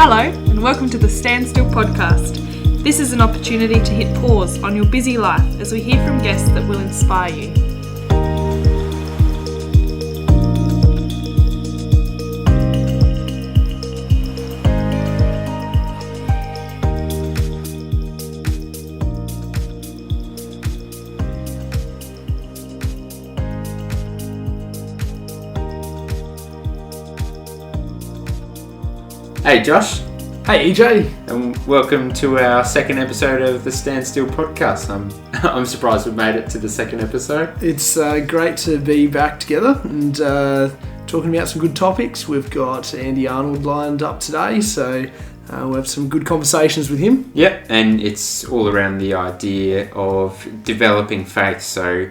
Hello, and welcome to the Standstill Podcast. This is an opportunity to hit pause on your busy life as we hear from guests that will inspire you. Hey Josh. Hey EJ. And welcome to our second episode of the Standstill Podcast. I'm surprised we've made it to the second episode. It's great to be back together and talking about some good topics. We've got Andy Arnold lined up today, so we'll have some good conversations with him. Yep, and it's all around the idea of developing faith. So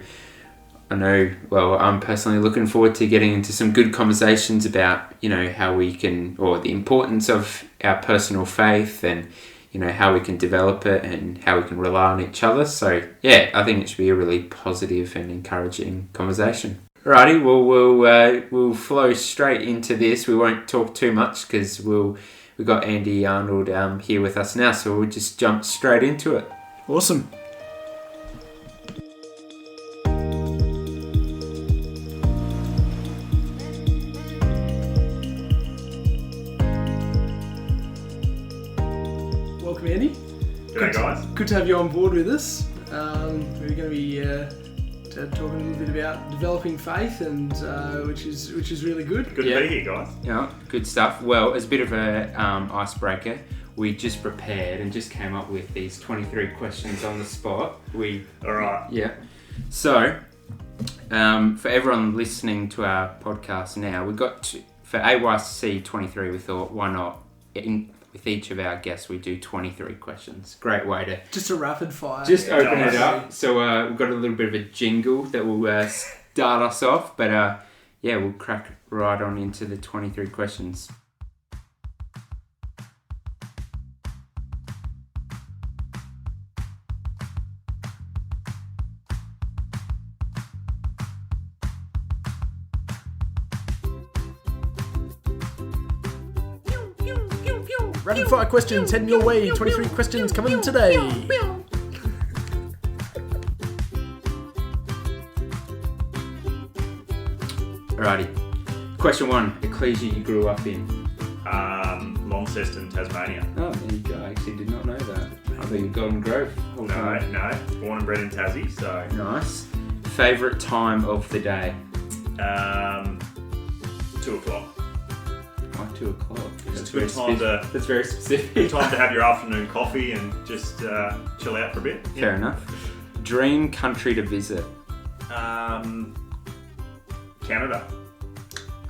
I know, well, I'm personally looking forward to getting into some good conversations about, how we can, or the importance of our personal faith and, how we can develop it and how we can rely on each other. So, yeah, I think it should be a really positive and encouraging conversation. Alrighty, well, we'll flow straight into this. We won't talk too much because we've got Andy Arnold here with us now, so we'll just jump straight into it. Awesome. Welcome, Andy. G'day, guys. Good to have you on board with us. We're going to be talking a little bit about developing faith, and which is really good. Good to be here, guys. Yeah, good stuff. Well, as a bit of a icebreaker, we just prepared and just came up with these 23 questions on the spot. All right. Yeah. So, for everyone listening to our podcast now, for AYC2023, we thought, why not, with each of our guests, we do 23 questions. Great way to... Just a rapid fire. Just open it up. So we've got a little bit of a jingle that will start us off. But we'll crack right on into the 23 questions. Rapid fire questions heading your way. 23 questions coming today. Alrighty. Question 1. Ecclesia you grew up in? Launceston, Tasmania. Oh, there you go. I actually did not know that. I think Golden Grove. No. Born and bred in Tassie, so... Nice. Favourite time of the day? 2 o'clock. Why 2 o'clock? It's a good time That's very specific. Good time to have your afternoon coffee and just chill out for a bit. Fair enough. Dream country to visit? Canada.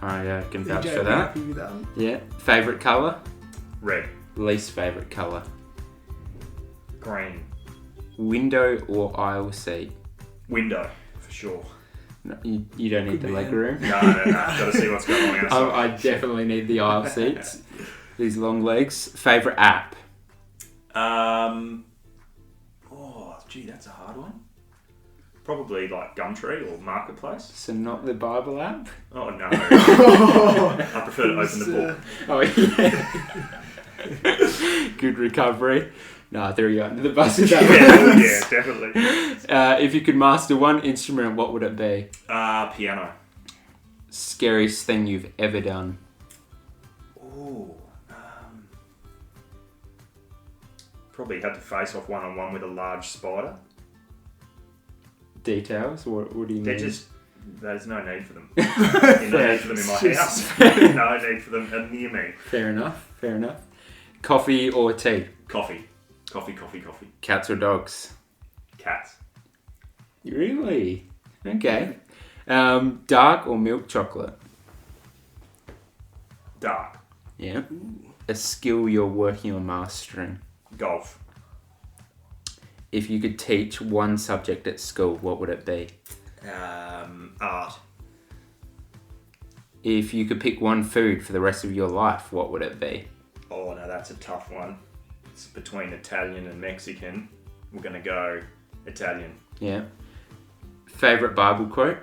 I can vouch EJ, for that. with that. Yeah. Favourite colour? Red. Least favourite colour? Green. Window or aisle seat? Window, for sure. No, you don't need Good the man. leg room. No. Got to see what's going on outside. I definitely need the aisle seats. These long legs. Favourite app? That's a hard one. Probably like Gumtree or Marketplace. So not the Bible app? Oh no. I prefer to open the book. Oh yeah. Good recovery. No, I threw you under the bus with that one. Yeah, definitely. If you could master one instrument, what would it be? Piano. Scariest thing you've ever done? Ooh. Probably had to face off one-on-one with a large spider. Details? What do you mean? There's no need for them. No need for them in my house. No need for them near me. Fair enough. Coffee or tea? Coffee. Cats or dogs? Cats. Really? Okay. Dark or milk chocolate? Dark. Yeah. A skill you're working on mastering? Golf. If you could teach one subject at school, what would it be? Art. If you could pick one food for the rest of your life, what would it be? Oh no, that's a tough one. It's between Italian and Mexican. We're going to go Italian. Yeah. Favourite Bible quote?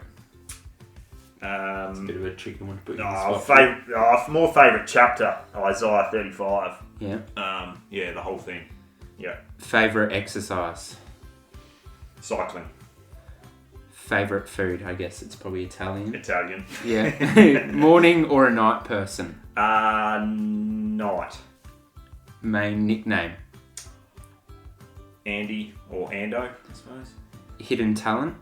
It's a bit of a tricky one to put you on Oh, the spot. more favourite chapter, Isaiah 35. Yeah. Yeah, the whole thing. Yeah. Favourite exercise? Cycling. Favourite food? I guess it's probably Italian. Italian. Yeah. Morning or a night person? Night. Main nickname? Andy or Ando, I suppose. Hidden talent?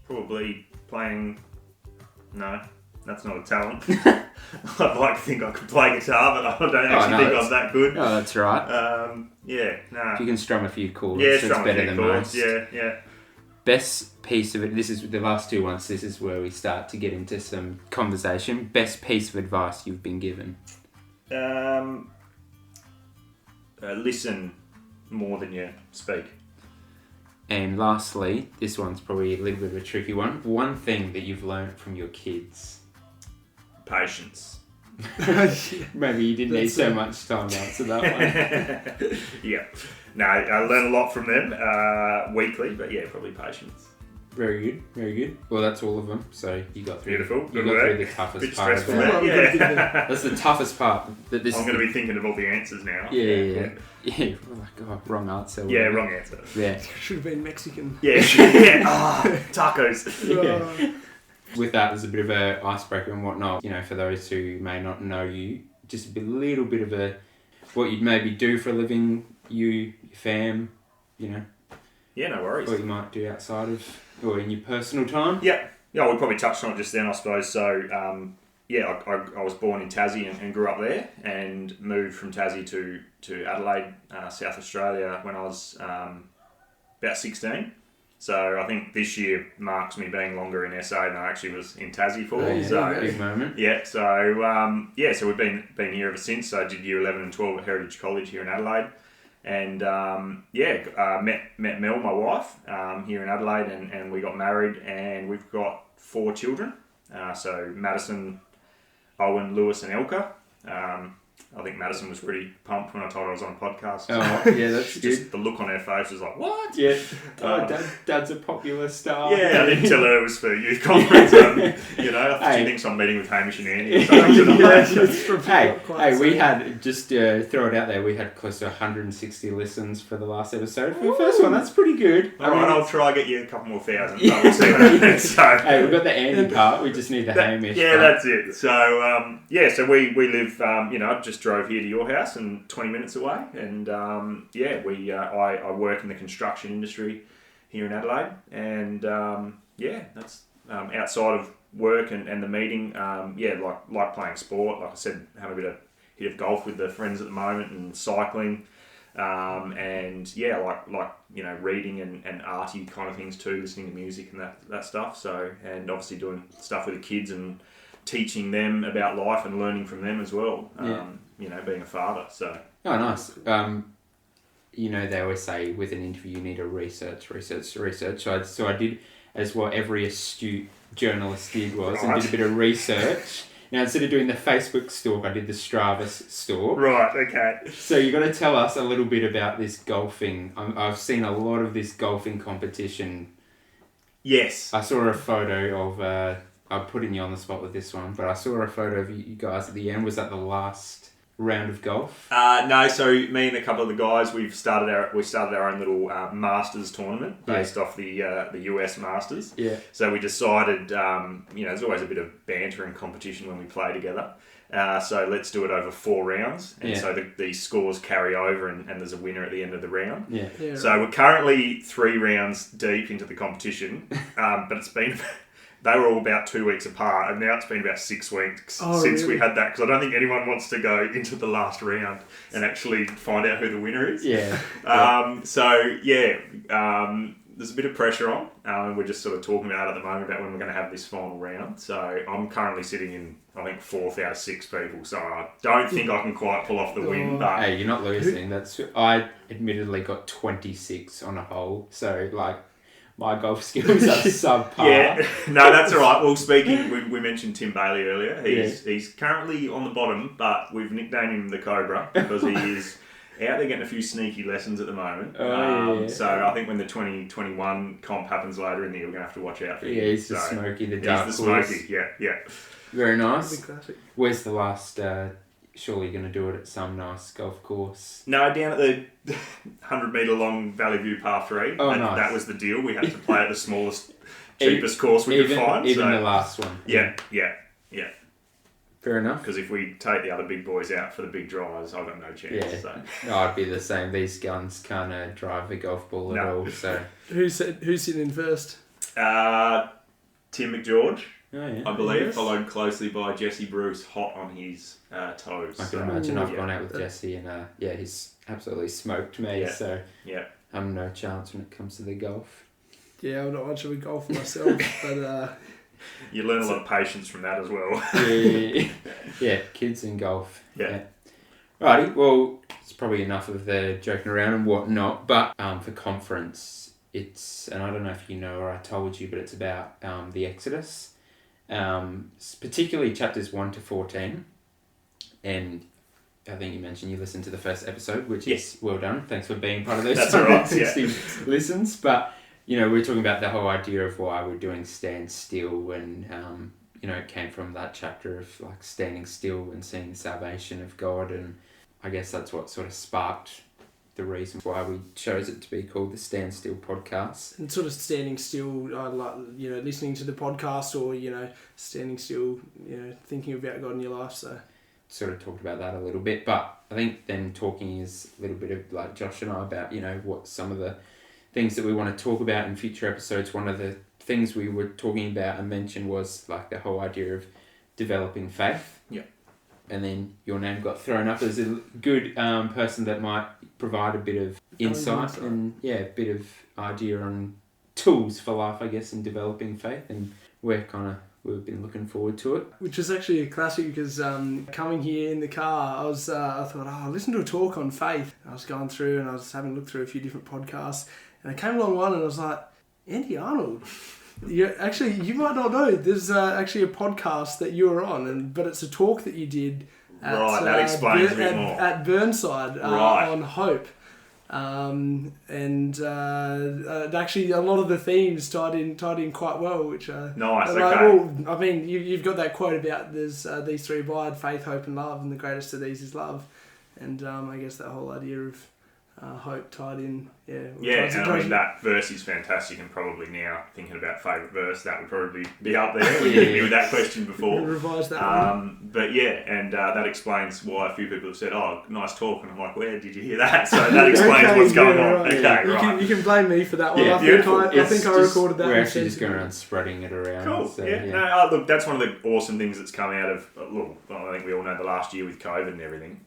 Probably playing... No, that's not a talent. I'd like to think I could play guitar, but I don't actually think I'm that good. Oh, that's right. Yeah, no. If you can strum a few chords, Yeah, it's strum a better few than chords. most. Yeah. Best piece of it, this is the last two ones, this is where we start to get into some conversation. Best piece of advice you've been given? Listen more than you speak. And lastly, this one's probably a little bit of a tricky one. One thing that you've learned from your kids? Patience. Maybe you didn't need so much time to answer that one. Yeah. No, I learn a lot from them weekly, but yeah, probably patience. Very good, very good. Well, that's all of them. So you got through. Beautiful. You Good got work. through the toughest Bit part. Of stressful that. there, yeah. That's the toughest part. That this I'm going to be thinking of all the answers now. Yeah. We're like, oh, wrong answer. Yeah, wrong answer. Yeah. Should have been Mexican. Yeah. Tacos. Yeah. With that, there's a bit of a icebreaker and whatnot. You know, for those who may not know you, just a little bit of a what you'd maybe do for a living, your fam, you know. Yeah, no worries. What you might do outside of or in your personal time. Yeah, we probably touched on it just then, I suppose. So, I was born in Tassie and grew up there, and moved from Tassie to Adelaide, South Australia, when I was about 16. So I think this year marks me being longer in SA than I actually was in Tassie for. Big moment. Yeah, so we've been here ever since. So I did year 11 and 12 at Heritage College here in Adelaide. And met Mel, my wife, here in Adelaide, and we got married, and we've got 4 children. So Madison, Owen, Lewis, and Elka. I think Madison was pretty pumped when I told her I was on a podcast. Oh, yeah, that's good. Just the look on her face was like, what? Yeah. Dad's a popular star. Yeah, I didn't tell her it was for youth conference. She thinks I'm meeting with Hamish and Andy or something. Hey, we had, just throw it out there, we had close to 160 listens for the last episode. For the first one, that's pretty good. Alright, I'll try to get you a couple more thousand. But we'll see what happens. So. Hey, we've got the Andy part, we just need the Hamish Yeah, part. that's it. So, so we live, I just drove here to your house and 20 minutes away. And, I work in the construction industry here in Adelaide. And, that's outside of work and the meeting, like playing sport. Like I said, having a bit of golf with the friends at the moment and cycling. Reading and arty kind of things too, listening to music and that stuff. So, and obviously doing stuff with the kids and teaching them about life and learning from them as well. Being a father. So. Oh, nice. They always say with an interview you need to research. So I did as what every astute journalist did and did a bit of research. Now, instead of doing the Facebook stalk, I did the Strava stalk. Right, okay. So you've got to tell us a little bit about this golfing. I've seen a lot of this golfing competition. Yes. I saw a photo of... I'm putting you on the spot with this one, but I saw a photo of you guys at the end. Was that the last round of golf? No, so me and a couple of the guys, we started our own little Masters tournament based off the US Masters. Yeah. So we decided, there's always a bit of banter and competition when we play together. So let's do it over 4 rounds. And so the scores carry over and there's a winner at the end of the round. Yeah. So we're currently 3 rounds deep into the competition, but it's been... They were all about 2 weeks apart, and now it's been about 6 weeks since we had that, because I don't think anyone wants to go into the last round and actually find out who the winner is. Yeah. There's a bit of pressure on. We're just sort of talking about it at the moment about when we're going to have this final round. So I'm currently sitting in, I think, 4th out of 6 people, so I don't think I can quite pull off the win. But hey, you're not losing. I admittely got 26 on a hole, so my golf skills are subpar. Yeah, no, that's all right. Well, speaking, we mentioned Tim Bailey earlier. He's currently on the bottom, but we've nicknamed him the Cobra because out there getting a few sneaky lessons at the moment. Yeah. So I think when the 2021 comp happens later in the year, we're going to have to watch out for him. Yeah, he's the Smoky, the dark horse. He's the Smoky, yeah. Very nice. Classic. Where's the last... surely you're going to do it at some nice golf course. No, down at the 100 metre long Valley View par 3. Oh, nice. That was the deal. We had to play at the smallest, cheapest course we could find. Even the last one. Yeah. Fair enough. Because if we take the other big boys out for the big drives, I've got no chance. Yeah. So. No, I'd be the same. These guns can't drive a golf ball at all. So Who's sitting in first? Tim McGeorge, oh, yeah. I believe, Yes. followed closely by Jesse Bruce, hot on his toes. I can imagine. I've gone out with Jesse and he's absolutely smoked me. Yeah. So Yeah. I'm no chance when it comes to the golf. Yeah, I'm not much of a golfer myself, but You learn a lot of patience from that as well. Yeah, kids and golf. Yeah. Righty, well, it's probably enough of the joking around and whatnot, but for conference, it's, and I don't know if you know or I told you, but it's about the Exodus, particularly chapters 1 to 14, and I think you mentioned you listened to the first episode, which is well done. Thanks for being part of those. That's all right, 60 listens, but we're talking about the whole idea of why we're doing Stand Still, and it came from that chapter of like standing still and seeing the salvation of God, and I guess that's what sort of sparked the reason why we chose it to be called the Stand Still podcast. and sort of standing still, like listening to the podcast, or standing still, thinking about God in your life. So Sort of talked about that a little bit, but I think then talking is a little bit of like Josh and I about what some of the things that we want to talk about in future episodes. One of the things we were talking about and mentioned was like the whole idea of developing faith. Yeah. And then your name got thrown up as a good person that might provide a bit of insight and a bit of idea on tools for life, I guess, in developing faith, and we've been looking forward to it. which is actually a classic, because coming here in the car, I thought, I'll listen to a talk on faith. I was going through and I was having a look through a few different podcasts, and I came along one and I was like, Andy Arnold. You might not know, there's actually a podcast that you were on, but it's a talk that you did at, that explains a bit more. At Burnside on hope. Actually a lot of the themes tied in quite well, which Nice, okay. well, I mean, you've got that quote about there's these three abide: faith, hope, and love, and the greatest of these is love. And I guess that whole idea of hope tied in, that verse is fantastic, and probably now thinking about favourite verse, that would probably be up there when you hit me with that question before. Revise that one. But that explains why a few people have said, oh, nice talk, and I'm like, where did you hear that? So that explains what's going on. Right. Okay, You right. can blame me for that one. Yeah, I think I recorded that. We're actually just going around spreading it around. Cool. So, Look, that's one of the awesome things that's come out of, I think we all know the last year with COVID and everything,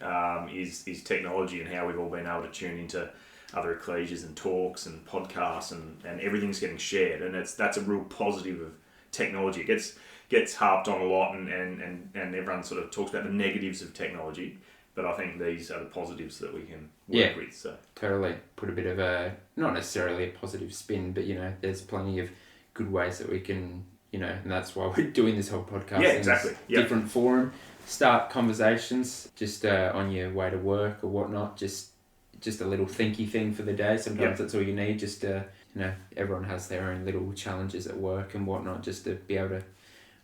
is technology, and how we've all been able to tune into other ecclesias and talks and podcasts, and everything's getting shared, and that's a real positive of technology. It gets harped on a lot, and everyone sort of talks about the negatives of technology, but I think these are the positives that we can work with. So totally put a bit of a, not necessarily a positive spin, but there's plenty of good ways that we can, and that's why we're doing this whole podcast. Yeah, exactly. Different forum, start conversations just on your way to work or whatnot, just a little thinky thing for the day. Sometimes that's all you need, just to, everyone has their own little challenges at work and whatnot, just to be able to,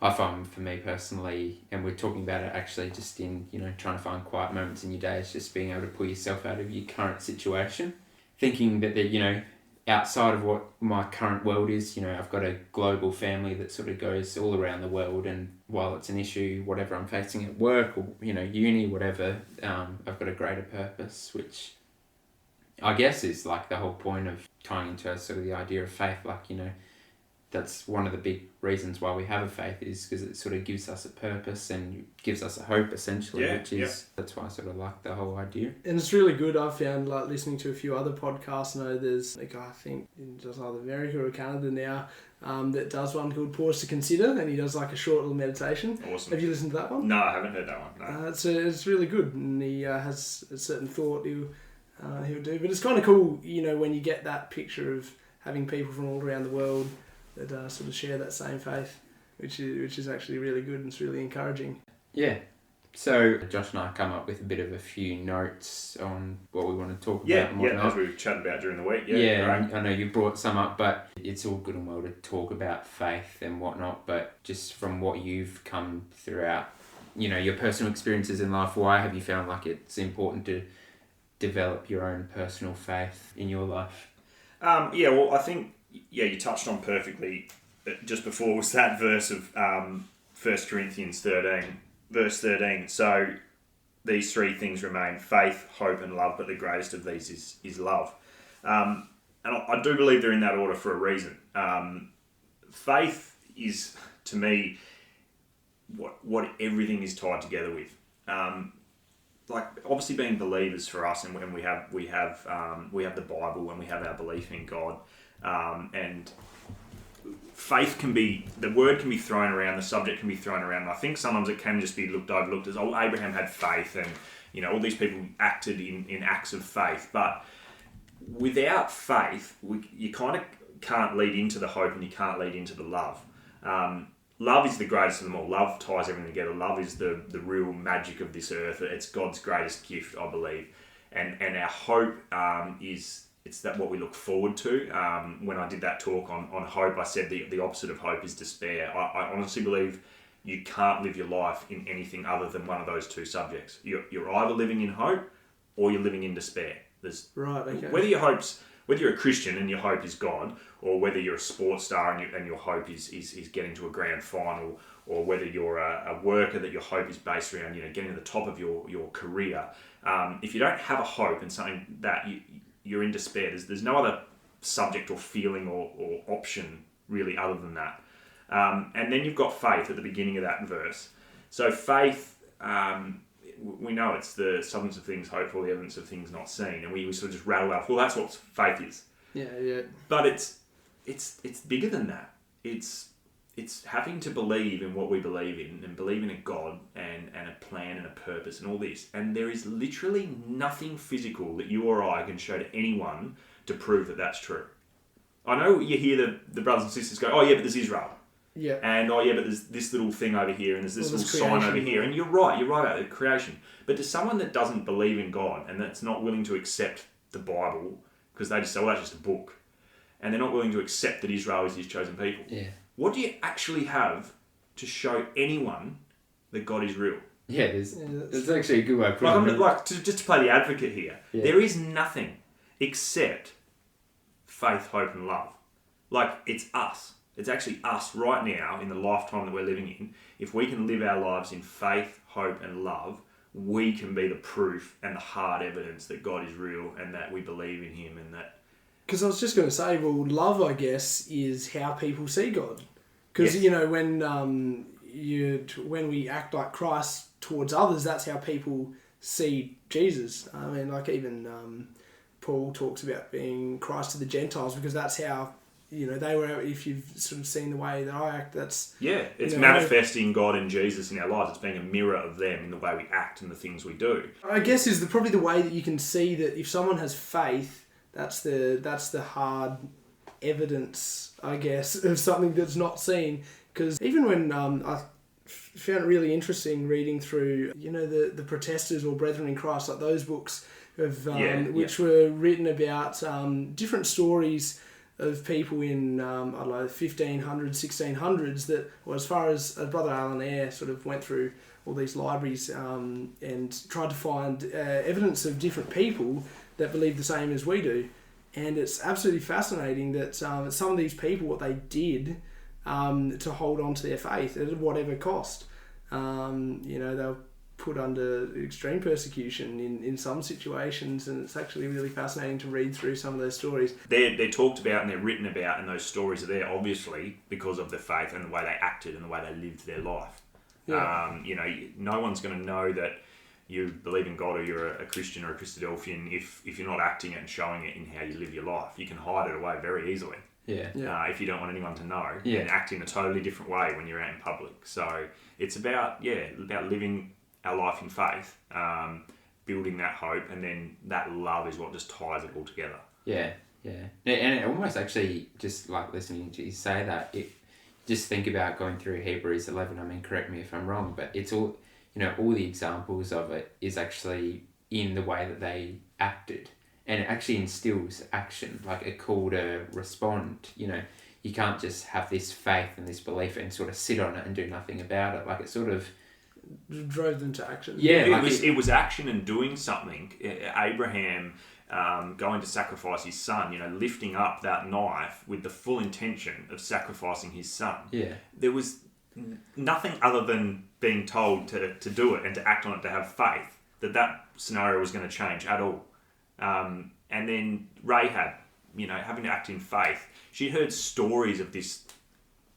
I find for me personally, and we're talking about it actually just in, trying to find quiet moments in your day, it's just being able to pull yourself out of your current situation, thinking that, outside of what my current world is, I've got a global family that sort of goes all around the world, and while it's an issue, whatever I'm facing at work or, uni, whatever, I've got a greater purpose, which I guess is like the whole point of tying into sort of the idea of faith. Like, that's one of the big reasons why we have a faith, is because it sort of gives us a purpose and gives us a hope, essentially, that's why I sort of like the whole idea. And it's really good. I've found, like, listening to a few other podcasts, I know there's a guy, I think in just either America or Canada now, that does one called Pause to Consider, and he does like a short little meditation. Awesome. Have you listened to that one? No, I haven't heard that one. No. It's really good, and he has a certain thought he'll do. But it's kind of cool, when you get that picture of having people from all around the world that sort of share that same faith, which is actually really good, and it's really encouraging. Yeah, So Josh and I come up with a bit of a few notes on what we want to talk about. Yeah, and yeah, whatnot. as we've chatted about during the week. Yeah, I know you brought some up, but it's all good and well to talk about faith and whatnot, but just from what you've come throughout, your personal experiences in life, why have you found like it's important to develop your own personal faith in your life? Well, I think, you touched on perfectly just before was that verse of 1 Corinthians 13, verse 13. So these three things remain: faith, hope, and love, but the greatest of these is love. And I do believe they're in that order for a reason. Faith is, to me, what everything is tied together with. Like obviously being believers for us, and we have the Bible, and we have our belief in God, and faith the word can be thrown around, the subject can be thrown around. And I think sometimes it can just be overlooked as, Abraham had faith, and all these people acted in acts of faith. But without faith, you kind of can't lead into the hope, and you can't lead into the love. Love is the greatest of them all. Love ties everything together. Love is the real magic of this earth. It's God's greatest gift, I believe. And our hope it's that what we look forward to. When I did that talk on hope, I said the opposite of hope is despair. I honestly believe you can't live your life in anything other than one of those two subjects. You're either living in hope or you're living in despair. Right, okay. Whether you're a Christian and your hope is God, or whether you're a sports star and your hope is getting to a grand final, or whether you're a worker that your hope is based around getting to the top of your career, if you don't have a hope and something that you're in despair, there's no other subject or feeling or option really other than that. And then you've got faith at the beginning of that verse. So faith, we know it's the substance of things hoped for, the evidence of things not seen, and we sort of just rattle out, well, that's what faith is. Yeah. But it's bigger than that. It's having to believe in what we believe in, and believe in a God and a plan and a purpose and all this. And there is literally nothing physical that you or I can show to anyone to prove that that's true. I know you hear the brothers and sisters go, oh yeah, but there's Israel. Yeah. And oh yeah, but there's this little thing over here, and there's this little sign over here. And you're right about the creation. But to someone that doesn't believe in God and that's not willing to accept the Bible, because they just say, well, that's just a book, and they're not willing to accept that Israel is his chosen people. Yeah. What do you actually have to show anyone that God is real? Yeah, there's actually a good way of putting it. Just to play the advocate here, yeah. There is nothing except faith, hope, and love. Like, it's us. It's actually us right now in the lifetime that we're living in. If we can live our lives in faith, hope, and love, we can be the proof and the hard evidence that God is real and that we believe in Him and that. Because I was just going to say, well, love, I guess, is how people see God. Because, Yes. When we act like Christ towards others, that's how people see Jesus. I mean, like even Paul talks about being Christ to the Gentiles, because that's how, they were, if you've sort of seen the way that I act, that's... Yeah, it's manifesting God and Jesus in our lives. It's being a mirror of them in the way we act and the things we do. I guess is probably the way that you can see that if someone has faith, that's the hard evidence, I guess, of something that's not seen. Because even when I found it really interesting reading through, the Protesters or Brethren in Christ, like those books of which were written about different stories of people in 1500s, 1600s that, well, as far as Brother Alan Eyre sort of went through all these libraries and tried to find evidence of different people that believe the same as we do. And it's absolutely fascinating that some of these people, what they did to hold on to their faith at whatever cost. They were put under extreme persecution in some situations, and it's actually really fascinating to read through some of those stories. They're talked about and they're written about, and those stories are there obviously because of their faith and the way they acted and the way they lived their life. Yeah. No one's going to know that you believe in God or you're a Christian or a Christadelphian if you're not acting it and showing it in how you live your life. You can hide it away very easily. Yeah. If you don't want anyone to know, yeah. And act in a totally different way when you're out in public. So it's about living our life in faith, building that hope, and then that love is what just ties it all together. Yeah. And it almost actually, just like listening to you say that, just think about going through Hebrews 11. I mean, correct me if I'm wrong, but it's all, all the examples of it is actually in the way that they acted. And it actually instills action, like a call to respond. You can't just have this faith and this belief and sort of sit on it and do nothing about it. Like it sort of drove them to action. Yeah, it was action and doing something. Abraham going to sacrifice his son, lifting up that knife with the full intention of sacrificing his son. Yeah. There was nothing other than being told to do it and to act on it, to have faith that scenario was going to change at all. And then Rahab, having to act in faith. She'd heard stories of this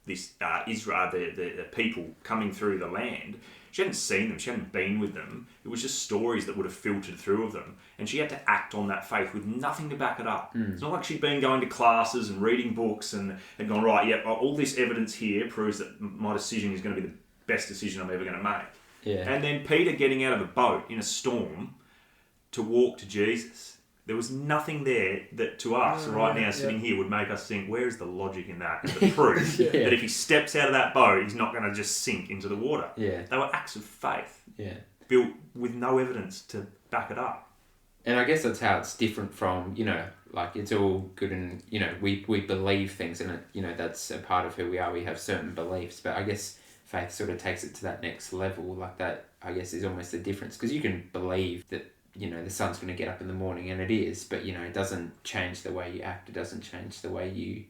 Israel, the people coming through the land. She hadn't seen them. She hadn't been with them. It was just stories that would have filtered through of them. And she had to act on that faith with nothing to back it up. It's not like she'd been going to classes and reading books and gone, right, yeah, all this evidence here proves that my decision is going to be the best decision I'm ever going to make. Yeah. And then Peter getting out of a boat in a storm to walk to Jesus. There was nothing there that to us now sitting here would make us think, where is the logic in that? And the proof that if he steps out of that boat, he's not going to just sink into the water. Yeah. They were acts of faith. Yeah. Built with no evidence to back it up. And I guess that's how it's different from, like it's all good and, we believe things and, that's a part of who we are. We have certain beliefs, but I guess faith sort of takes it to that next level. Like that, I guess, is almost the difference, because you can believe that the sun's going to get up in the morning, and it is, but, it doesn't change the way you act. It doesn't change the way you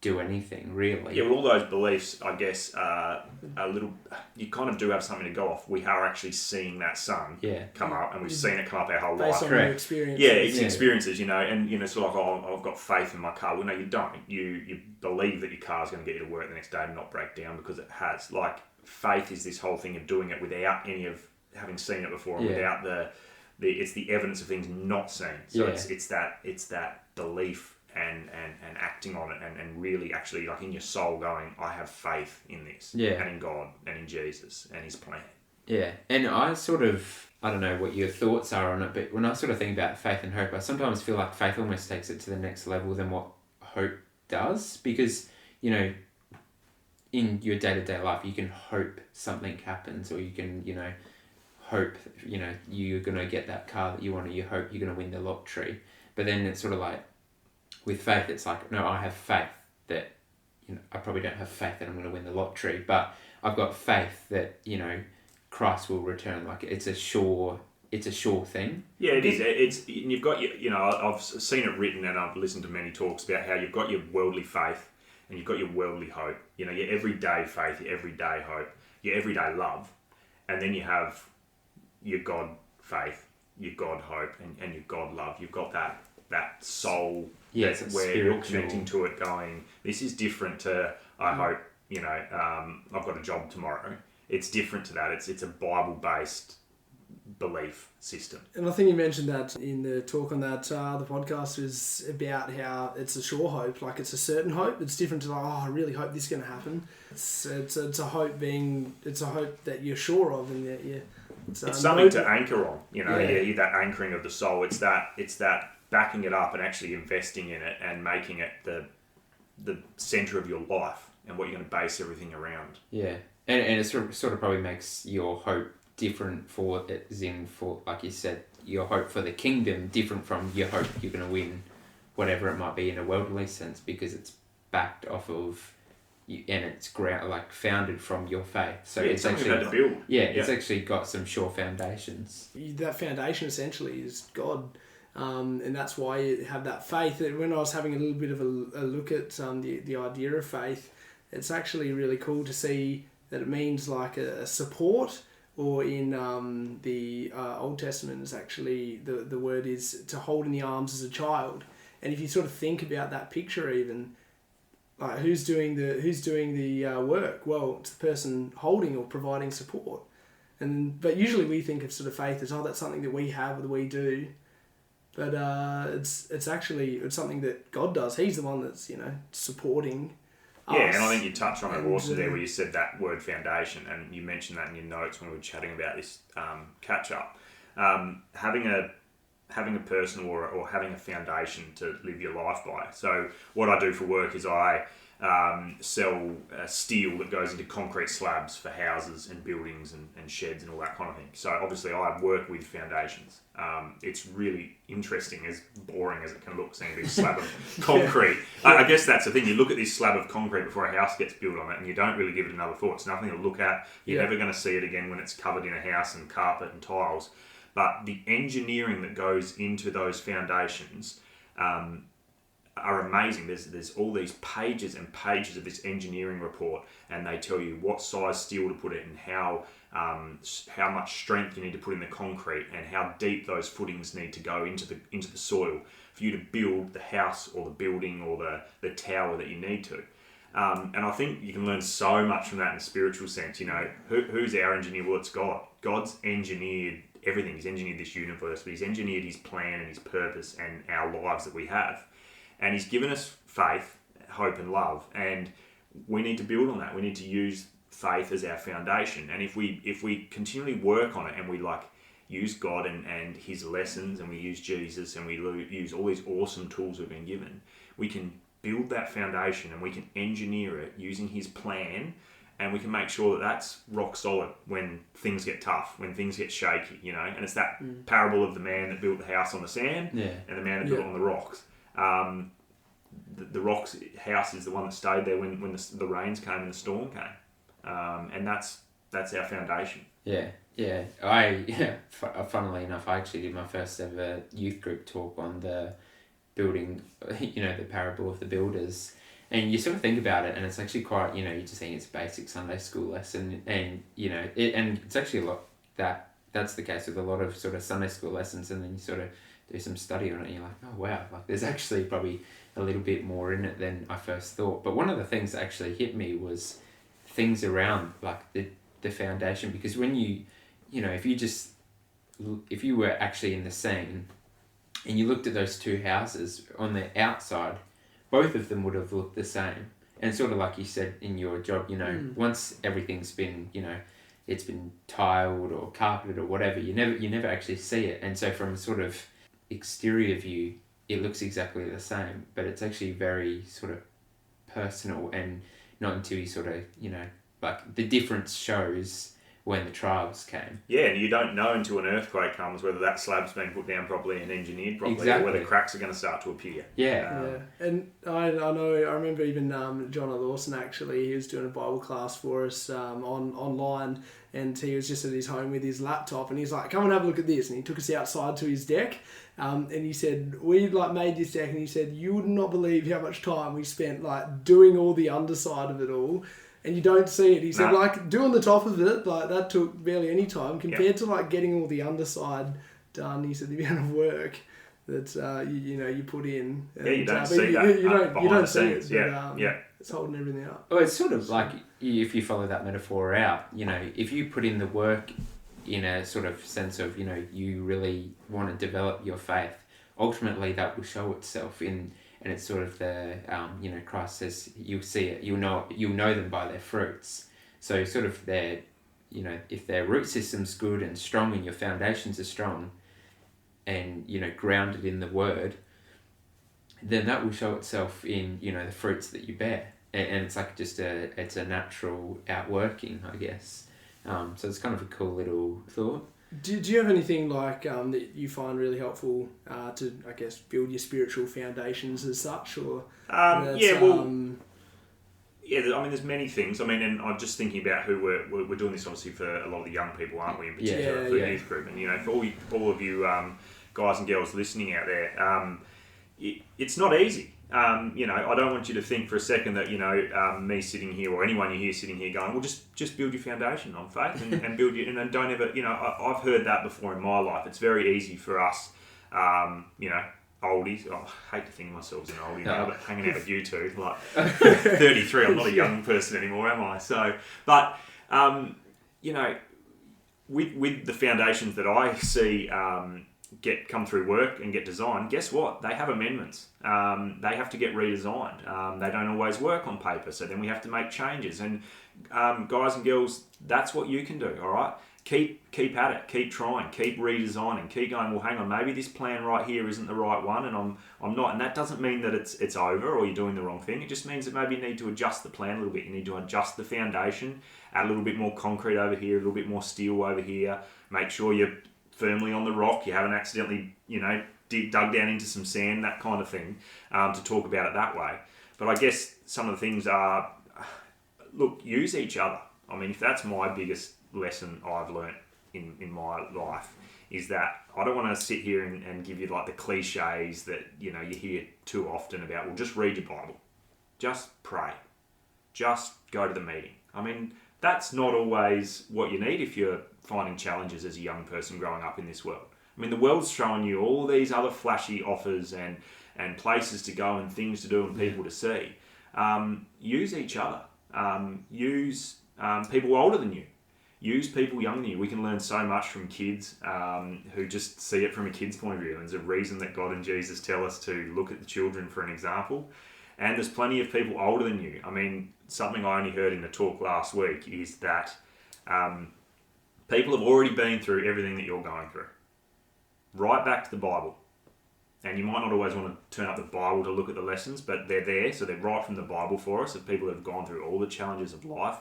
do anything, really. Yeah, well, all those beliefs, I guess, are a little... You kind of do have something to go off. We are actually seeing that sun come up, and we've seen it come up our whole life. Based on your experiences. Yeah, it's experiences, and, it's like, I've got faith in my car. Well, no, you don't. You believe that your car's going to get you to work the next day and not break down because it has. Like, faith is this whole thing of doing it without any of having seen it before, without it's the evidence of things not seen. So it's that belief and acting on it and really actually, like, in your soul going, I have faith in this and in God and in Jesus and his plan. Yeah, and I don't know what your thoughts are on it, but when I sort of think about faith and hope, I sometimes feel like faith almost takes it to the next level than what hope does, because, in your day-to-day life, you can hope something happens, or you can, hope, you're going to get that car that you want, or you hope you're going to win the lottery. But then it's sort of like, with faith, it's like, no, I have faith that, I probably don't have faith that I'm going to win the lottery, but I've got faith that, Christ will return. Like, it's a sure thing. Yeah, it is. You've got I've seen it written and I've listened to many talks about how you've got your worldly faith and you've got your worldly hope. Your everyday faith, your everyday hope, your everyday love. And then you have your God faith, your God hope, and your God love. You've got that soul where you're connecting to it going, this is different to, I hope, I've got a job tomorrow. It's different to that. It's a Bible-based belief system. And I think you mentioned that in the talk on that the podcast is about how it's a sure hope, like it's a certain hope. It's different to like, I really hope this is going to happen. It's a hope that you're sure of, and that it's something to anchor on. That anchoring of the soul. It's that backing it up and actually investing in it and making it the center of your life and what you're going to base everything around. Yeah, and it sort of probably makes your hope different for, like you said, your hope for the kingdom different from your hope you're going to win whatever it might be in a worldly sense, because it's backed off of you, and it's founded from your faith. So it's actually had to build. It's actually got some sure foundations. That foundation essentially is God, and that's why you have that faith. When I was having a little bit of a look at the idea of faith, it's actually really cool to see that it means like a support. Or in the Old Testament, is actually the word is to hold in the arms as a child. And if you sort of think about that picture, even like who's doing the work? Well, it's the person holding or providing support. But usually we think of sort of faith as that's something that we have or that we do. But it's actually something that God does. He's the one that's supporting. Yeah, and I think you touched on it also there where you said that word foundation, and you mentioned that in your notes when we were chatting about this catch-up. Having having a personal or having a foundation to live your life by. So what I do for work is I sell steel that goes into concrete slabs for houses and buildings and sheds and all that kind of thing. So obviously I work with foundations. It's really interesting, as boring as it can look, seeing this slab of concrete. I guess that's the thing. You look at this slab of concrete before a house gets built on it, and you don't really give it another thought. It's nothing to look at. You're never going to see it again when it's covered in a house and carpet and tiles. But the engineering that goes into those foundations are amazing. There's all these pages and pages of this engineering report, and they tell you what size steel to put it in, how much strength you need to put in the concrete, and how deep those footings need to go into the soil for you to build the house or the building or the tower that you need to. And I think you can learn so much from that in a spiritual sense. You know, who's our engineer? Well, it's God. God's engineered everything. He's engineered this universe, but he's engineered his plan and his purpose and our lives that we have. And he's given us faith, hope and love. And we need to build on that. We need to use faith as our foundation. And if we continually work on it, and we use God and his lessons, and we use Jesus, and we use all these awesome tools we've been given, we can build that foundation, and we can engineer it using his plan, and we can make sure that that's rock solid when things get tough, when things get shaky, you know. And it's that parable of the man that built the house on the sand and the man that built it on the rocks. The rocks house is the one that stayed there when the rains came and the storm came, and that's our foundation. Funnily enough, I actually did my first ever youth group talk on the building, the parable of the builders. And you sort of think about it, and it's actually quite, you're just saying it's a basic Sunday school lesson, and it's actually a lot that's the case with a lot of sort of Sunday school lessons, and then you sort of do some study on it, and you're like, oh wow, there's actually probably a little bit more in it than I first thought. But one of the things that actually hit me was things around the foundation, because when if you were actually in the scene and you looked at those two houses on the outside, both of them would have looked the same. And sort of like you said in your job, once everything's been, it's been tiled or carpeted or whatever, you never actually see it. And so from a sort of exterior view, it looks exactly the same, but it's actually very sort of personal, and not until you sort of, the difference shows when the trials came. Yeah, and you don't know until an earthquake comes whether that slab's been put down properly and engineered properly, exactly. or whether cracks are going to start to appear. And I remember even John Lawson, actually, he was doing a Bible class for us online, and he was just at his home with his laptop, and he's like, come and have a look at this, and he took us outside to his deck, and he said, we made this deck, and he said, you would not believe how much time we spent doing all the underside of it all. And you don't see it. He said, doing the top of it, that took barely any time compared to getting all the underside done. He said the amount of work that you put in. And, you don't see that. You don't see it. But, it's holding everything up. Well, it's sort of like, if you follow that metaphor out, if you put in the work in a sort of sense of, you really want to develop your faith, ultimately that will show itself in. And it's sort of the, Christ says, you'll see it, you'll know them by their fruits. So sort of their, if their root system's good and strong and your foundations are strong and, grounded in the word, then that will show itself in, the fruits that you bear. And it's like just it's a natural outworking, I guess. So it's kind of a cool little thought. Do you have anything that you find really helpful to, I guess, build your spiritual foundations as such? Or there's many things. And I'm just thinking about who we're doing this obviously for a lot of the young people, aren't we? In particular, for the youth group, and for all of you guys and girls listening out there, it's not easy. I don't want you to think for a second that, me sitting here or anyone you hear sitting here going, well, just build your foundation on faith and build your, and don't ever, I've heard that before in my life. It's very easy for us, oldies. I hate to think of myself as an oldie now, but hanging out with you two, 33, I'm not a young person anymore, am I? So, but, with the foundations that I see, come through work and get designed, guess what? They have amendments. They have to get redesigned. They don't always work on paper, so then we have to make changes. And guys and girls, that's what you can do, all right? keep at it, keep trying, keep redesigning, keep going, well, hang on, maybe this plan right here isn't the right one, and I'm not, and that doesn't mean that it's over or you're doing the wrong thing. It just means that maybe you need to adjust the plan a little bit. You need to adjust the foundation, add a little bit more concrete over here, a little bit more steel over here, make sure you're firmly on the rock, you haven't accidentally, dug down into some sand, that kind of thing, to talk about it that way. But I guess some of the things are, look, use each other. I mean, if that's my biggest lesson I've learnt in my life, is that I don't want to sit here and give you like the cliches that you hear too often about, well, just read your Bible, just pray, just go to the meeting. I mean, that's not always what you need if you're finding challenges as a young person growing up in this world. I mean, the world's showing you all these other flashy offers and places to go and things to do and people to see. Use each other. Use people older than you. Use people younger than you. We can learn so much from kids who just see it from a kid's point of view. And there's a reason that God and Jesus tell us to look at the children for an example. And there's plenty of people older than you. I mean, something I only heard in the talk last week is that people have already been through everything that you're going through. Right back to the Bible. And you might not always want to turn up the Bible to look at the lessons, but they're there, so they're right from the Bible for us, of people that have gone through all the challenges of life.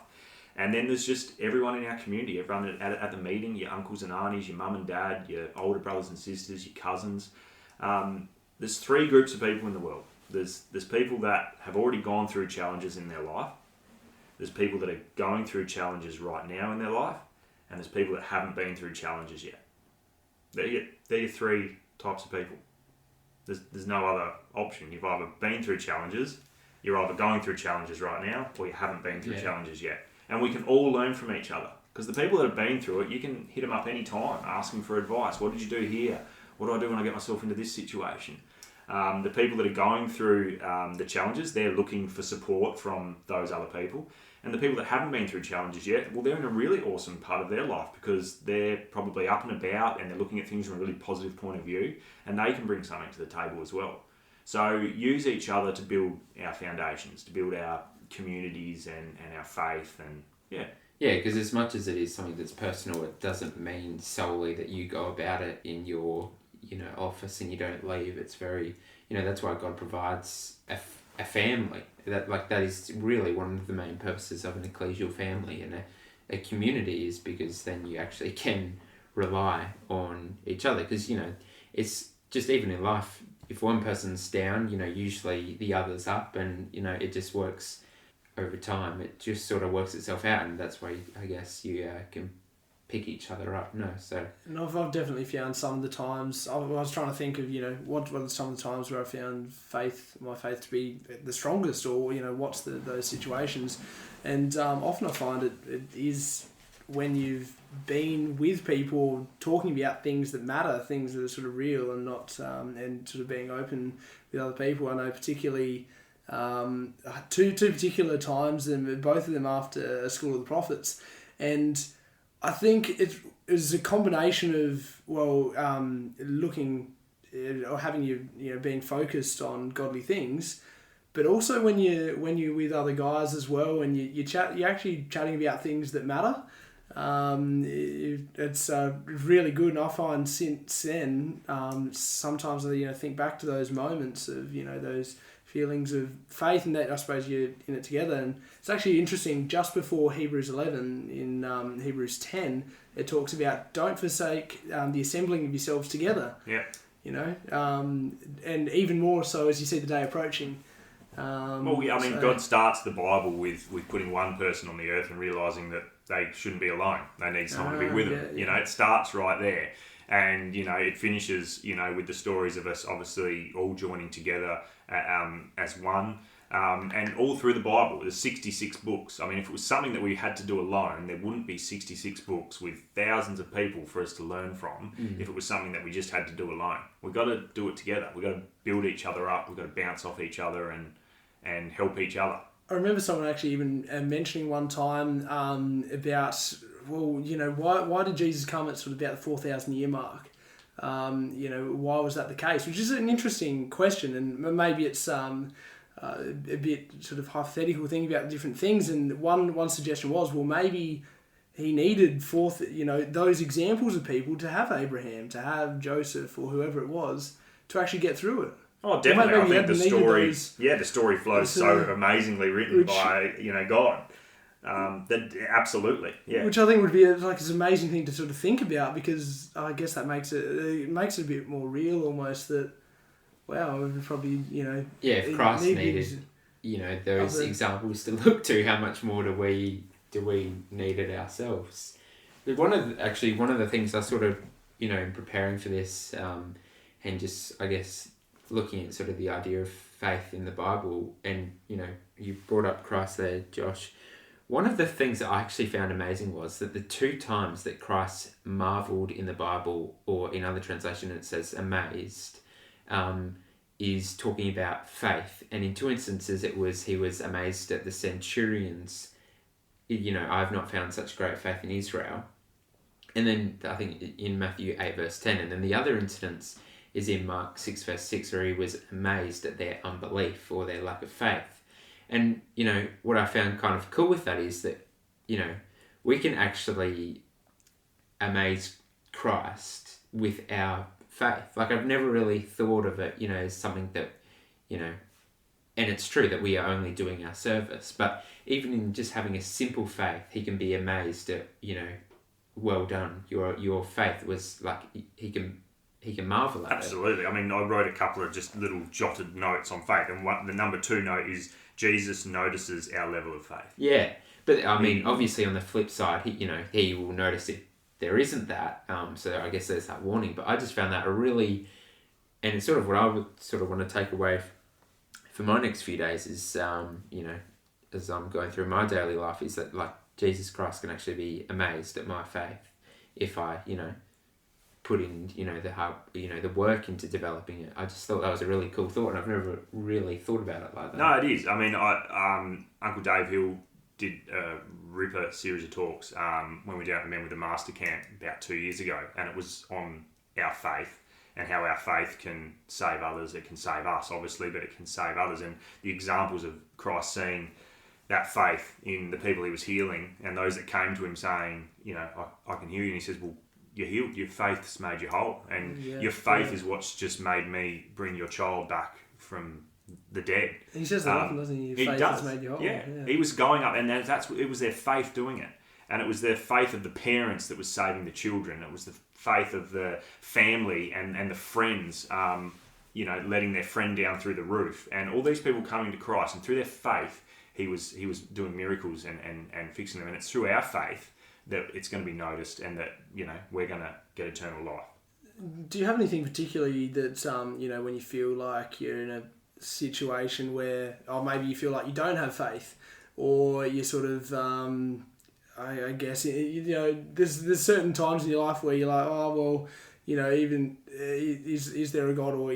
And then there's just everyone in our community, everyone at the meeting, your uncles and aunties, your mum and dad, your older brothers and sisters, your cousins. There's three groups of people in the world. There's people that have already gone through challenges in their life. There's people that are going through challenges right now in their life. And there's people that haven't been through challenges yet. They're your three types of people. There's no other option. You've either been through challenges, you're either going through challenges right now, or you haven't been through challenges yet. And we can all learn from each other. Because the people that have been through it, you can hit them up any time, ask them for advice. What did you do here? What do I do when I get myself into this situation? The people that are going through the challenges, they're looking for support from those other people. And the people that haven't been through challenges yet, well, they're in a really awesome part of their life because they're probably up and about and they're looking at things from a really positive point of view, and they can bring something to the table as well. So use each other to build our foundations, to build our communities and our faith, and Yeah, because as much as it is something that's personal, it doesn't mean solely that you go about it in your office and you don't leave. It's very, that's why God provides a family. That is really one of the main purposes of an ecclesial family and a community, is because then you actually can rely on each other. Because, it's just, even in life, if one person's down, usually the other's up, and, it just works over time. It just sort of works itself out, and that's why I guess you can pick each other up. And I've definitely found some of the times, I was trying to think of, what are some of the times where I found my faith to be the strongest, or, what's those situations. And often I find it is when you've been with people talking about things that matter, things that are sort of real, and not, and sort of being open with other people. I know particularly two particular times, and both of them after a School of the Prophets. And I think it was a combination of, looking or having you being focused on godly things, but also when you're with other guys as well, and you're actually chatting about things that matter. It's really good, and I find since then, sometimes I think back to those moments of those feelings of faith, and that I suppose you're in it together. And it's actually interesting, just before Hebrews 11, in Hebrews 10, it talks about don't forsake the assembling of yourselves together. Yeah. And even more so as you see the day approaching. God starts the Bible with putting one person on the earth and realising that they shouldn't be alone. They need someone to be with them. Yeah. It starts right there. And, it finishes, with the stories of us obviously all joining together as one. And all through the Bible, there's 66 books. I mean, if it was something that we had to do alone, there wouldn't be 66 books with thousands of people for us to learn from if it was something that we just had to do alone. We've got to do it together. We've got to build each other up. We've got to bounce off each other and help each other. I remember someone actually even mentioning one time about, why did Jesus come at sort of about the 4,000 year mark? Why was that the case? Which is an interesting question, and maybe it's a bit sort of hypothetical thinking about different things. And one suggestion was, maybe he needed those examples of people to have Abraham, to have Joseph, or whoever it was, to actually get through it. Oh, definitely. Maybe I think the story flows So, so amazingly written by God. That absolutely, yeah. Which I think would be like this amazing thing to sort of think about, because I guess that makes it a bit more real almost. That wow, we probably if Christ needed those examples to look to, how much more do we need it ourselves? But one of the things I sort of in preparing for this and just I guess looking at sort of the idea of faith in the Bible, and you brought up Christ there, Josh. One of the things that I actually found amazing was that the 2 times that Christ marveled in the Bible, or in other translation it says amazed, is talking about faith. And in 2 instances he was amazed at the centurions. I've not found such great faith in Israel. And then I think in Matthew 8 verse 10. And then the other instance is in Mark 6 verse 6, where he was amazed at their unbelief or their lack of faith. And, what I found kind of cool with that is that, we can actually amaze Christ with our faith. Like, I've never really thought of it, as something that, and it's true that we are only doing our service, but even in just having a simple faith, he can be amazed at, well done. Your faith was like, he can marvel at Absolutely. it. I mean, I wrote a couple of just little jotted notes on faith, and the number 2 note is Jesus notices our level of faith. Yeah, but I mean, obviously on the flip side, he will notice if there isn't that. So I guess there's that warning. But I just found that and it's sort of what I would sort of want to take away for my next few days is, as I'm going through my daily life, is that like Jesus Christ can actually be amazed at my faith if I, put in, the work into developing it. I just thought that was a really cool thought, and I've never really thought about it like that. No, it is. I mean, Uncle Dave Hill did a ripper series of talks when we were down at the Men with the Master Camp about 2 years ago, and it was on our faith and how our faith can save others. It can save us, obviously, but it can save others. And the examples of Christ seeing that faith in the people he was healing, and those that came to him saying, I can heal you. And he says, well, you're healed. Your faith's made you whole, and your faith is what's just made me bring your child back from the dead. He says that often, doesn't he? Your faith has made you whole. Yeah, he was going up, and it was their faith doing it, and it was their faith of the parents that was saving the children. It was the faith of the family and the friends, letting their friend down through the roof, and all these people coming to Christ, and through their faith, he was doing miracles and fixing them, and it's through our faith that it's going to be noticed, and that we're going to get eternal life. Do you have anything particularly that when you feel like you're in a situation where, or maybe you feel like you don't have faith, or you sort of I guess there's certain times in your life where you're like, oh well, even is there a God, or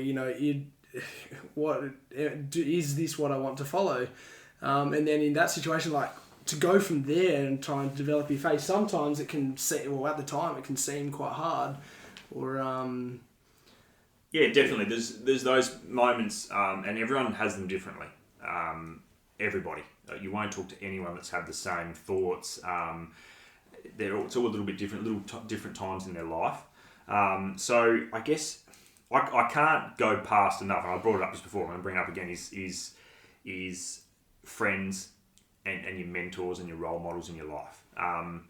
what is this what I want to follow, and then in that situation, like, to go from there and try and develop your faith, sometimes it can seem, well, at the time it can seem quite hard, or yeah, definitely. There's those moments, and everyone has them differently. Everybody, you won't talk to anyone that's had the same thoughts. It's all a little bit different, different times in their life. So I guess I can't go past enough. And I brought it up just before. I'm going to bring it up again. Is friends. And your mentors and your role models in your life, and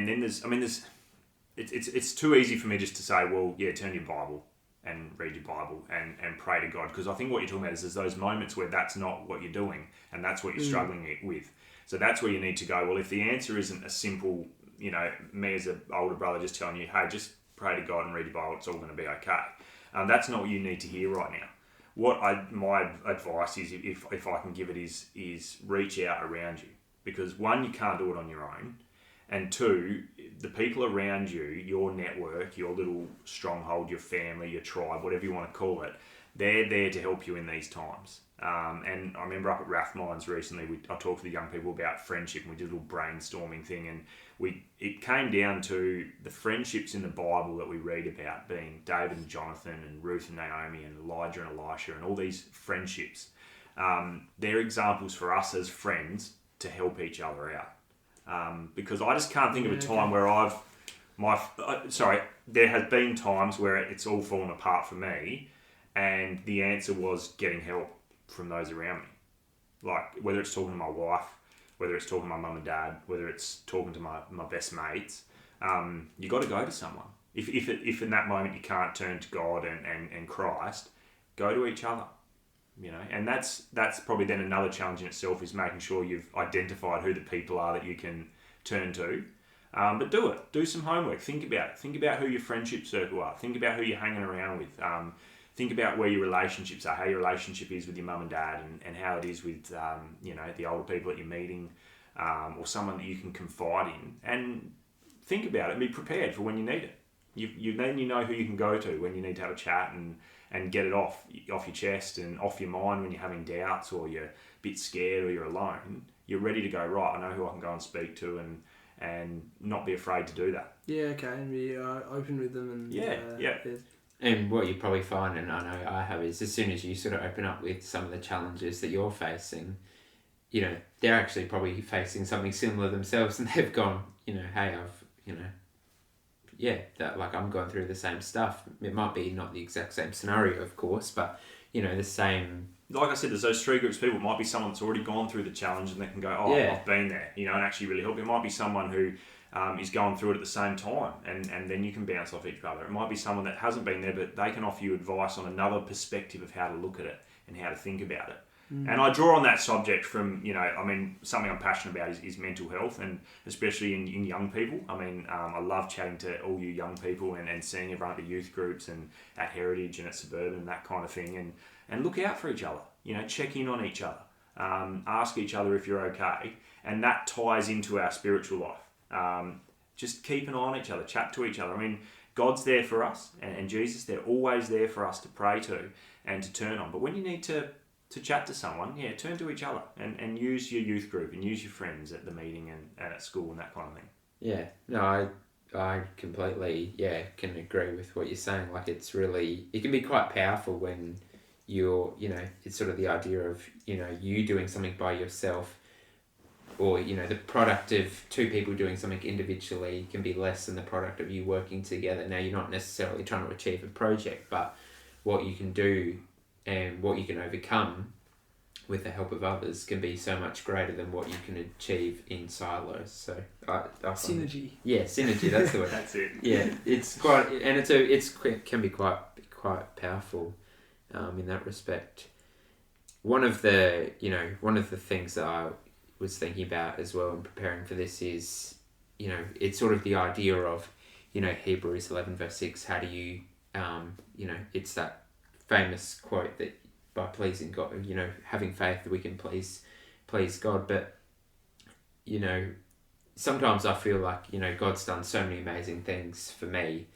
then it's too easy for me just to say, well, yeah, turn your Bible and read your Bible and pray to God, because I think what you're talking about is there's those moments where that's not what you're doing, and that's what you're struggling with. So that's where you need to go, well, if the answer isn't a simple, me as an older brother just telling you, hey, just pray to God and read your Bible, it's all going to be okay. That's not what you need to hear right now. My advice is, if I can give it, is reach out around you, because one, you can't do it on your own, and two, the people around you, your network, your little stronghold, your family, your tribe, whatever you want to call it, they're there to help you in these times. And I remember up at Rathmines recently, I talked to the young people about friendship, and we did a little brainstorming thing, and it came down to the friendships in the Bible that we read about, being David and Jonathan and Ruth and Naomi and Elijah and Elisha and all these friendships. They're examples for us as friends to help each other out. Because I just can't think of a time where there has been times where it's all fallen apart for me, and the answer was getting help from those around me. Like, whether it's talking to my wife, whether it's talking to my mum and dad, whether it's talking to my best mates, you got to go to someone. If in that moment you can't turn to God and Christ, go to each other. And that's probably then another challenge in itself, is making sure you've identified who the people are that you can turn to. But do some homework. Think about who your friendship circle are. Think about who you're hanging around with. Think about where your relationships are, how your relationship is with your mum and dad, and how it is with the older people that you're meeting, or someone that you can confide in. And think about it and be prepared for when you need it. You know who you can go to when you need to have a chat and get it off your chest and off your mind when you're having doubts or you're a bit scared or you're alone. You're ready to go, right, I know who I can go and speak to, and not be afraid to do that. Yeah, okay, and be open with them. And yeah. And what you probably find, and I know I have, is as soon as you sort of open up with some of the challenges that you're facing, they're actually probably facing something similar themselves, and they've gone, hey, I'm going through the same stuff. It might be not the exact same scenario, of course, but, the same... Like I said, there's those three groups of people. It might be someone that's already gone through the challenge and they can go, I've been there, and actually really help. It might be someone who is going through it at the same time, and then you can bounce off each other. It might be someone that hasn't been there, but they can offer you advice on another perspective of how to look at it and how to think about it. And I draw on that subject from, something I'm passionate about is mental health, and especially in young people. I love chatting to all you young people and seeing everyone at the youth groups and at Heritage and at Suburban and that kind of thing. And look out for each other, check in on each other, ask each other if you're okay. And that ties into our spiritual life. Just keep an eye on each other, chat to each other. God's there for us, and Jesus, they're always there for us to pray to and to turn on. But when you need to chat to someone, turn to each other and use your youth group and use your friends at the meeting and at school and that kind of thing. Yeah, no, I completely, can agree with what you're saying. Like, it can be quite powerful when you're, it's sort of the idea of, you doing something by yourself, or, the product of two people doing something individually can be less than the product of you working together. Now, you're not necessarily trying to achieve a project, but what you can do and what you can overcome with the help of others can be so much greater than what you can achieve in silos. So I synergy. Synergy. That's the word. That's it. Yeah, it's quite, and it can be quite powerful in that respect. One of the things that I was thinking about as well in preparing for this is, it's sort of the idea of, Hebrews 11 verse 6. How do you, it's that famous quote that by pleasing God, having faith that we can please God. But, sometimes I feel like, God's done so many amazing things for me,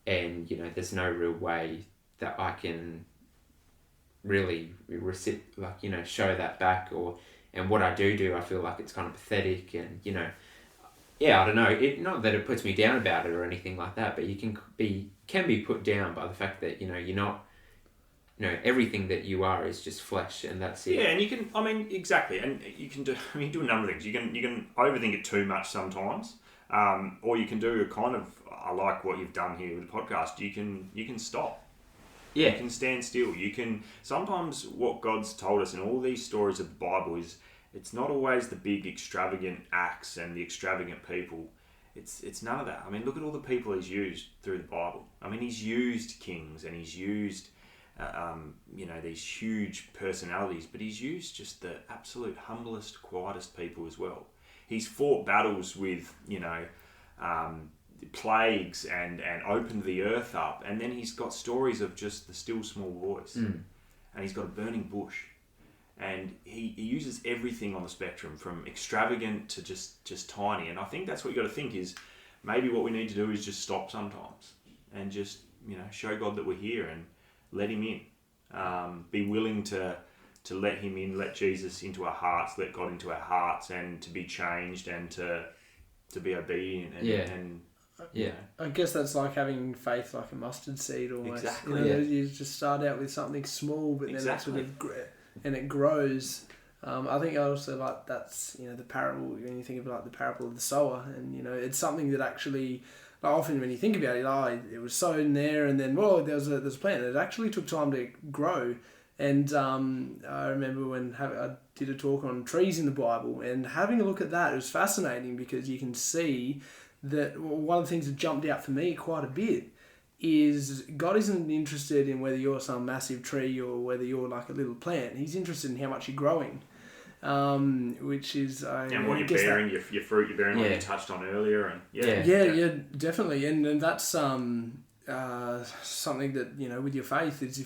and, there's no real way that I can really show that back, and what I do, I feel like it's kind of pathetic, and, I don't know, not that it puts me down about it or anything like that, but you can be put down by the fact that, you're not, everything that you are is just flesh, and that's it. Yeah, and you can, exactly, and you can do a number of things. You can overthink it too much sometimes, or you can do a kind of, I like what you've done here with the podcast, you can stop. Yeah. You can stand still. You can, sometimes what God's told us in all these stories of the Bible is, it's not always the big extravagant acts and the extravagant people. It's none of that. Look at all the people he's used through the Bible. He's used kings, and he's used these huge personalities, but he's used just the absolute humblest, quietest people as well. He's fought battles with, plagues and opened the earth up, and then he's got stories of just the still small voice, and he's got a burning bush, and he uses everything on the spectrum from extravagant to just tiny. And I think that's what you got to think is, maybe what we need to do is just stop sometimes and just show God that we're here and let him in. Be willing to let him in, let Jesus into our hearts, let God into our hearts, and to be changed and to be obedient. I guess that's like having faith like a mustard seed almost. Exactly. You just start out with something small, but then it sort of and it grows. I think I also like that's, the parable, when you think of like the parable of the sower, and, it's something that actually, like often when you think about it, it was sown there and then, there's a plant. It actually took time to grow. And I remember when I did a talk on trees in the Bible, and having a look at that, it was fascinating because you can see that one of the things that jumped out for me quite a bit is God isn't interested in whether you're some massive tree or whether you're like a little plant. He's interested in how much you're growing, which is... and what you're bearing, your fruit you're bearing, what you touched on earlier. And Yeah, definitely. And that's something that, with your faith, is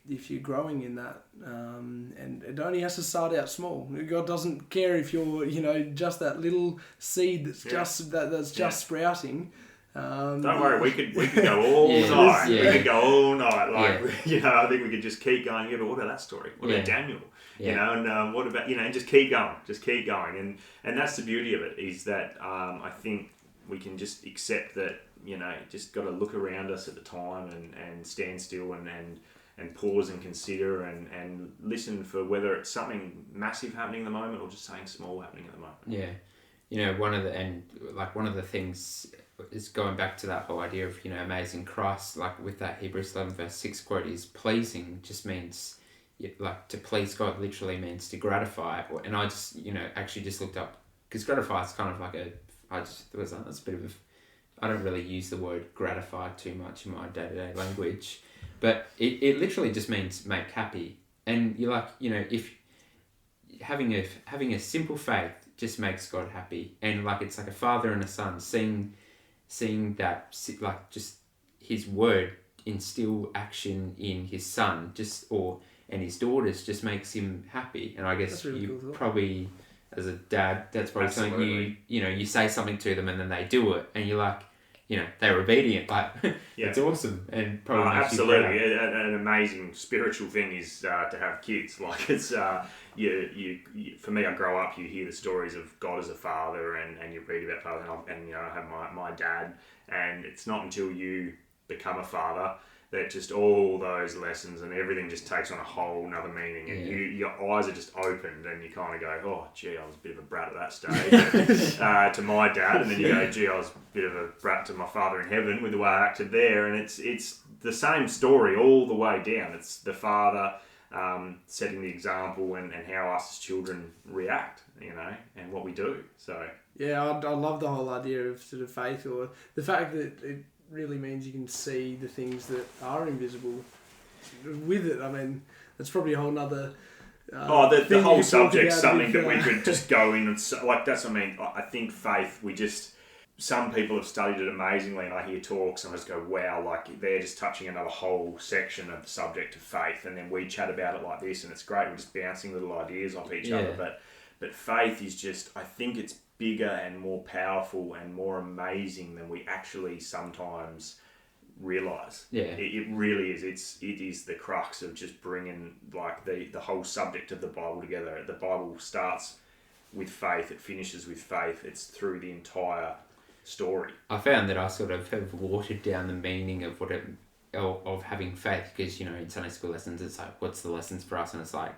if you're growing in that, and it only has to start out small. God doesn't care if you're, just that little seed that's just sprouting. Don't worry, we could go all night. Yeah. We could go all night. I think we could just keep going. Yeah, but what about that story? What about Daniel? And what about, just keep going. And that's the beauty of it, is that I think we can just accept that, just got to look around us at the time and stand still and pause and consider and listen for whether it's something massive happening at the moment or just something small happening at the moment. Yeah. One of the things is going back to that whole idea of, amazing Christ, like with that Hebrews 11 verse 6 quote, is pleasing just means, like, to please God literally means to gratify. And I just, actually just looked up, because gratify is kind of like that's a bit of I don't really use the word gratify too much in my day-to-day language, but it literally just means make happy. And you're like, if having a simple faith just makes God happy, and like it's like a father and a son seeing that, like, just his word instill action in his son, and his daughters, just makes him happy. And I guess really cool, probably as a dad, that's probably something you say something to them and then they do it, and you're like, they're obedient. Like, it's awesome, and probably absolutely an amazing spiritual thing is to have kids. Like, it's you for me, I grow up, you hear the stories of God as a father, and you read about father, and I have my dad, and it's not until you become a father that just all those lessons and everything just takes on a whole nother meaning, and your eyes are just opened, and you kind of go, oh gee, I was a bit of a brat at that stage to my dad, and then you go, gee, I was a bit of a brat to my father in heaven with the way I acted there. And it's the same story all the way down. It's the father setting the example, and how us as children react, and what we do. So I love the whole idea of sort of faith, or the fact that it really means you can see the things that are invisible with it. I mean, that's probably a whole nother the whole subject's something that we could just go in and that's what I mean. I think faith, some people have studied it amazingly, and I hear talks and I just go, wow, like they're just touching another whole section of the subject of faith, and then we chat about it like this, and it's great, we're just bouncing little ideas off each other, but faith is just, I think it's bigger and more powerful and more amazing than we actually sometimes realise. It really is. It is the crux of just bringing like the whole subject of the Bible together. The Bible starts with faith, it finishes with faith. It's through the entire story. I found that I sort of have watered down the meaning of of having faith, because in Sunday school lessons it's like, what's the lessons for us, and it's like,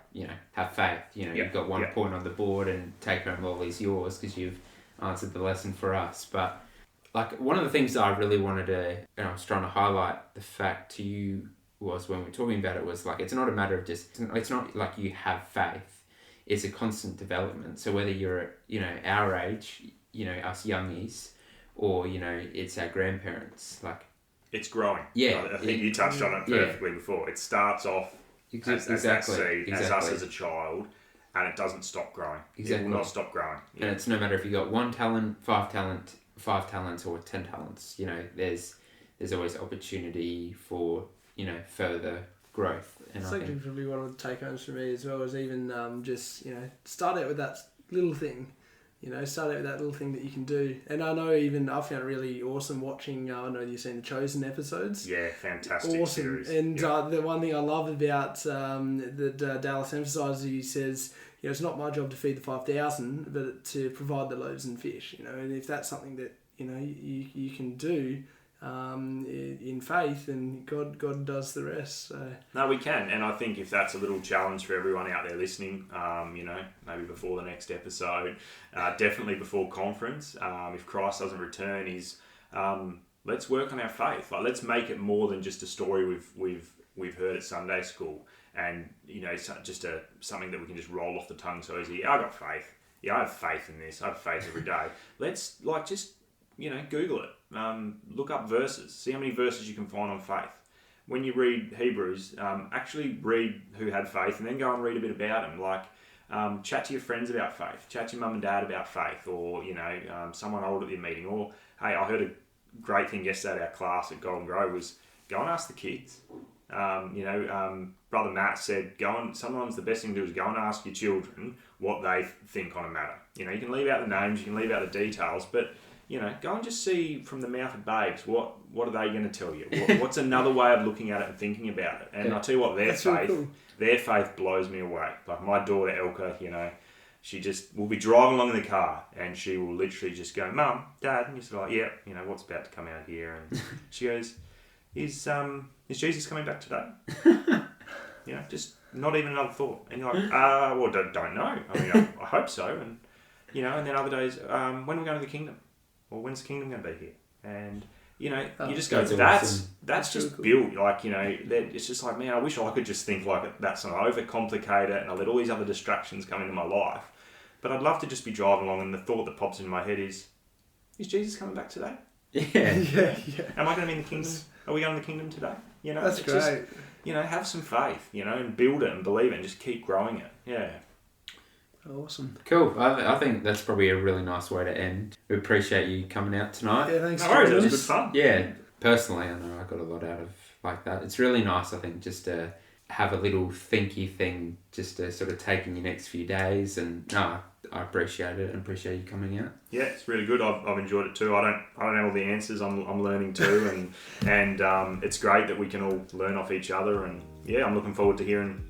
have faith, you've got 1 point on the board and take home all is yours because you've answered the lesson for us. But like, one of the things that I really wanted to, and I was trying to highlight the fact to you, was when we were talking about it, was like, it's not a matter of just, it's not like you have faith, it's a constant development. So whether you're our age, us youngies, or it's our grandparents, like, it's growing. I think you touched on it perfectly before. It starts off as that seed, as us as a child, and it doesn't stop growing. It will not stop growing. And it's no matter if you got 1 talent, 5 talents, or 10 talents. There's always opportunity for further growth. And I think probably one of the take homes for me as well is even just start out with that little thing. Start out with that little thing that you can do. And I know even I found it really awesome watching, I know you've seen the Chosen episodes. Yeah, fantastic awesome series. And the one thing I love about that Dallas emphasises, he says, it's not my job to feed the 5,000, but to provide the loaves and fish. And if that's something that, you can do, in faith, and God does the rest. So. No, we can, and I think if that's a little challenge for everyone out there listening, maybe before the next episode, definitely before conference, if Christ doesn't return, is let's work on our faith. Like, let's make it more than just a story we've heard at Sunday school, and just something that we can just roll off the tongue so easy. I got faith. Yeah, I have faith in this. I have faith every day. Let's just Google it. Look up verses. See how many verses you can find on faith. When you read Hebrews, actually read who had faith, and then go and read a bit about them. Like, chat to your friends about faith. Chat to your mum and dad about faith, or someone old at your meeting. Or hey, I heard a great thing yesterday at our class at Golden Grove was go and ask the kids. Brother Matt said, sometimes the best thing to do is go and ask your children what they think on a matter. You can leave out the names, you can leave out the details, but go and just see from the mouth of babes, what are they going to tell you? What's another way of looking at it and thinking about it? And I'll tell you what, their faith blows me away. Like my daughter Elka, she just will be driving along in the car and she will literally just go, Mum, Dad, and you're sort of like, yeah, what's about to come out here? And she goes, is Jesus coming back today? Just not even another thought. And you're like, well, don't know. I mean, I hope so. And, and then other days, when are we going to the kingdom? Or when's the kingdom going to be here? And, you just go, that's just cool. Built. Like, it's just like, man, I wish I could just think like that's not overcomplicate it and I let all these other distractions come into my life. But I'd love to just be driving along and the thought that pops into my head is Jesus coming back today? Yeah. Am I going to be in the kingdom? Are we going to the kingdom today? That's great. Just, have some faith, and build it and believe it and just keep growing it. Yeah. Awesome. Cool. I think that's probably a really nice way to end. We appreciate you coming out tonight. Yeah, thanks. No worries, it was good fun. Yeah, personally, I know I got a lot out of like that. It's really nice, I think, just to have a little thinky thing just to sort of take in your next few days. And I appreciate it and appreciate you coming out. Yeah, it's really good. I've enjoyed it too. I don't have all the answers. I'm learning too, and it's great that we can all learn off each other. And yeah, I'm looking forward to hearing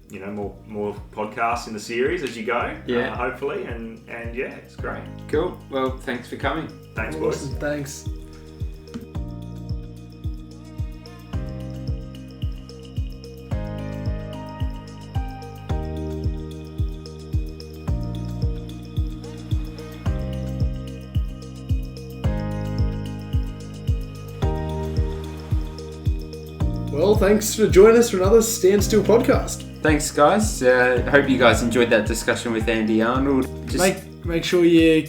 more podcasts in the series as you go. Yeah, hopefully, and yeah, it's great. Cool. Well, thanks for coming. Thanks, awesome. boys. Thanks. Well, thanks for joining us for another Stand Still podcast. Thanks, guys. Hope you guys enjoyed that discussion with Andy Arnold. Make sure you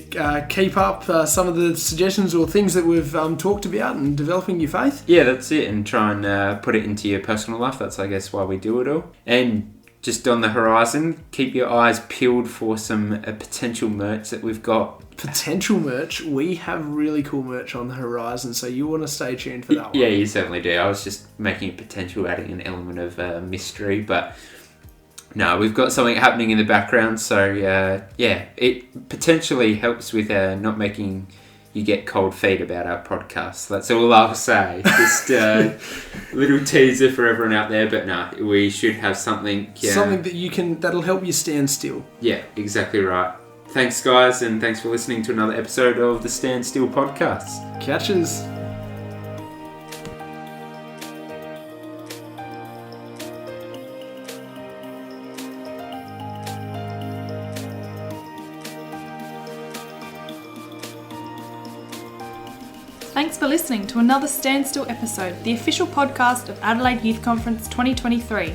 keep up some of the suggestions or things that we've talked about and developing your faith. Yeah, that's it. And try and put it into your personal life. That's, I guess, why we do it all. And just on the horizon, keep your eyes peeled for some potential merch that we've got. Potential merch? We have really cool merch on the horizon, so you want to stay tuned for that one. Yeah, you certainly do. I was just making a potential, adding an element of mystery, but no, we've got something happening in the background, so it potentially helps with not making you get cold feet about our podcast. That's all I'll say. Just a little teaser for everyone out there, but no, we should have something. Something that'll help you stand still. Yeah, exactly right. Thanks, guys, and thanks for listening to another episode of the Stand Still podcast. Catches. Thanks for listening to another Stand Still episode, the official podcast of Adelaide Youth Conference 2023.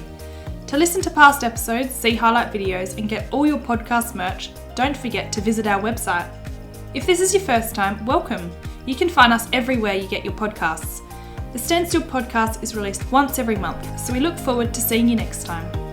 To listen to past episodes, see highlight videos, and get all your podcast merch, don't forget to visit our website. If this is your first time, welcome. You can find us everywhere you get your podcasts. The Stand Still podcast is released once every month, so we look forward to seeing you next time.